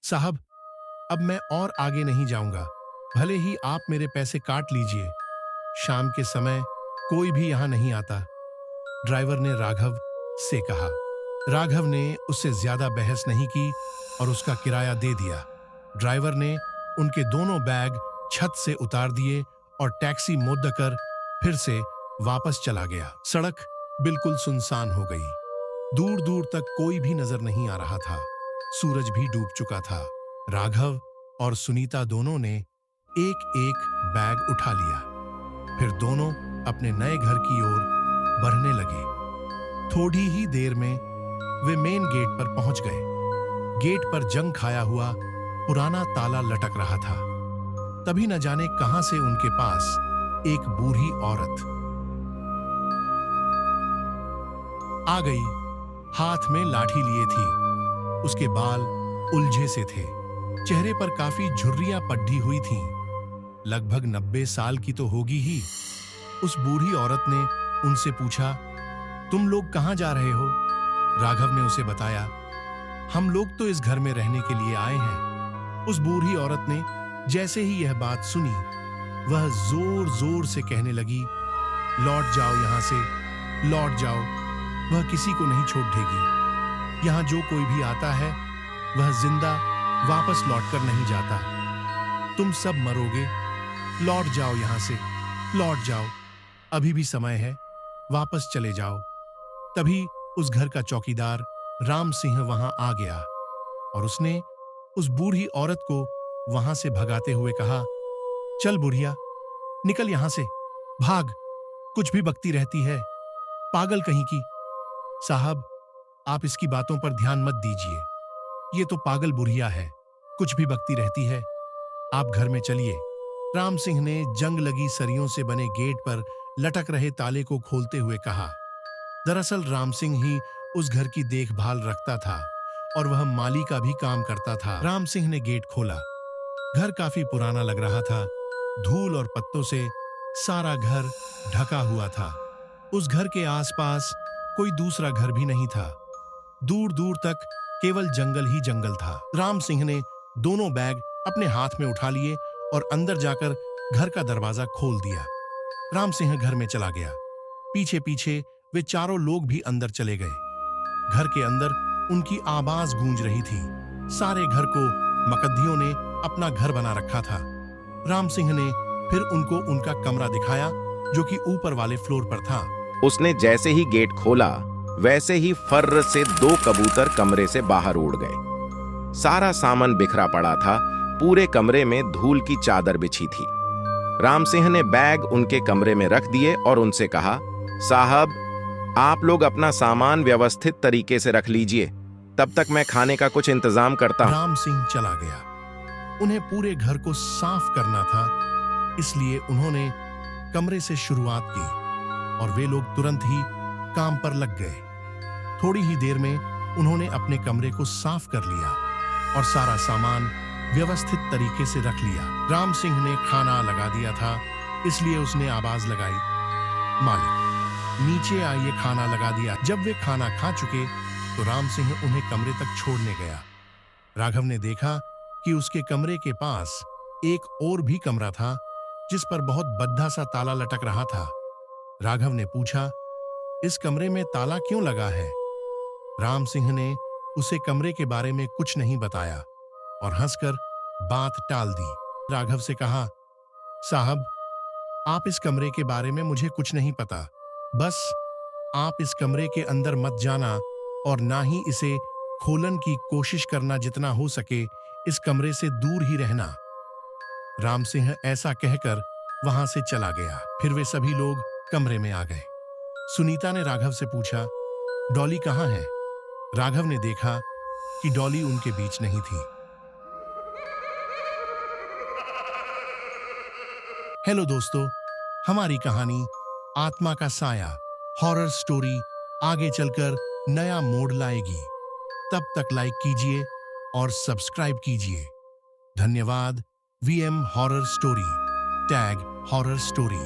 साहब, अब मैं और आगे नहीं जाऊंगा। भले ही आप मेरे पैसे काट लीजिए। शाम के समय कोई भी यहां नहीं आता, ड्राइवर ने राघव से कहा। राघव ने उससे ज्यादा बहस नहीं की और उसका किराया दे दिया। ड्राइवर ने उनके दोनों बैग छत से उतार दिए और टैक्सी मुद्दा कर फिर से वापस चला गया। सड़क बिल्कुल सुनसान हो गई। दूर दूर तक कोई भी नजर नहीं आ रहा था। सूरज भी डूब चुका था। राघव और सुनीता दोनों ने एक एक बैग उठा लिया। फिर दोनों अपने नए घर की ओर बढ़ने लगे। थोड़ी ही देर में वे मेन गेट पर पहुंच गए। गेट पर जंग खाया हुआ पुराना ताला लटक रहा था। तभी न जाने कहां से उनके पास एक बूढ़ी औरत आ गई। हाथ में लाठी लिए थी। उसके बाल उलझे से थे। चेहरे पर काफी झुर्रियां पड्डी हुई थीं। लगभग 90 साल की तो होगी ही। उस बूढ़ी औरत ने उनसे पूछा, तुम लोग कहां जा रहे हो? राघव ने उसे बताया, हम लोग तो इस घर में रहने के लिए आए हैं। उस बूढ़ी औरत ने जैसे ही यह बात सुनी, वह जोर जोर से कहने लगी, लौट जाओ यहां से, लौट जाओ। वह किसी को नहीं छोड़ देगी। यहां जो कोई भी आता है वह जिंदा वापस लौटकर नहीं जाता। तुम सब मरोगे। लौट जाओ यहां से, लौट जाओ। अभी भी समय है, वापस चले जाओ। तभी उस घर का चौकीदार राम सिंह वहां आ गया और उसने उस बूढ़ी औरत को वहां से भगाते हुए कहा, चल बुढ़िया, निकल यहां से, भाग। कुछ भी बकती रहती है, पागल कहीं की। साहब, आप इसकी बातों पर ध्यान मत दीजिए। ये तो पागल बुढ़िया है, कुछ भी बकती रहती है। आप घर में चलिए। राम सिंह ने जंग लगी सरियों से बने गेट पर लटक रहे ताले को खोलते हुए कहा। दरअसल राम सिंह ही उस घर की देखभाल रखता था और वह माली का भी काम करता था। राम सिंह ने गेट खोला। घर काफी पुराना लग रहा था। धूल और पत्तों से सारा घर ढका हुआ था। उस घर के आसपास कोई दूसरा घर भी नहीं था। दूर दूर तक केवल जंगल ही जंगल था। राम सिंह ने दोनों बैग अपने हाथ में उठा लिए और अंदर जाकर घर का दरवाजा खोल दिया। राम सिंह घर में चला गया। पीछे पीछे वे चारों लोग भी अंदर चले गए। घर के अंदर उनकी आवाज गूंज रही थी। सारे घर को मकद्दियों ने अपना घर बना रखा था। राम सिंह ने फिर उनको उनका कमरा दिखाया, जो कि ऊपर वाले फ्लोर पर था। उसने जैसे ही गेट खोला, वैसे ही फर्र से 2 कबूतर कमरे से बाहर उड़ गए। सारा सामान बिखरा पड़ा था। पूरे कमरे में धूल की चादर बिछी थी। राम सिंह ने बैग उनके कमरे में रख दिए और उनसे कहा, साहब, आप लोग अपना सामान व्यवस्थित तरीके से रख लीजिए, तब तक मैं खाने का कुछ इंतजाम करता हूं। राम सिंह चला गया। उन्हें पूरे घर को साफ करना था, इसलिए उन्होंने कमरे से शुरुआत की और वे लोग तुरंत ही काम पर लग गए। थोड़ी ही देर में उन्होंने अपने कमरे को साफ कर लिया और सारा सामान व्यवस्थित तरीके से रख लिया। राम सिंह ने खाना लगा दिया था, इसलिए उसने आवाज लगाई, मालिक नीचे आइए, खाना लगा दिया। जब वे खाना खा चुके तो राम सिंह उन्हें कमरे तक छोड़ने गया। राघव ने देखा कि उसके कमरे के पास एक और भी कमरा था, जिस पर बहुत बद्धा सा ताला लटक रहा था। राघव ने पूछा, इस कमरे में ताला क्यों लगा है? राम सिंह ने उसे कमरे के बारे में कुछ नहीं बताया और हंसकर बात टाल दी। राघव से कहा, साहब, आप इस कमरे के बारे में मुझे कुछ नहीं पता। बस आप इस कमरे के अंदर मत जाना और ना ही इसे खोलन की कोशिश करना। जितना हो सके इस कमरे से दूर ही रहना। राम सिंह ऐसा कहकर वहां से चला गया। फिर वे सभी लोग कमरे में आ गए। सुनीता ने राघव से पूछा, डॉली कहाँ है? राघव ने देखा कि डॉली उनके बीच नहीं थी। हेलो दोस्तों, हमारी कहानी आत्मा का साया हॉरर स्टोरी आगे चलकर नया मोड़ लाएगी। तब तक लाइक कीजिए और सब्सक्राइब कीजिए। धन्यवाद। VM horror story, tag horror story.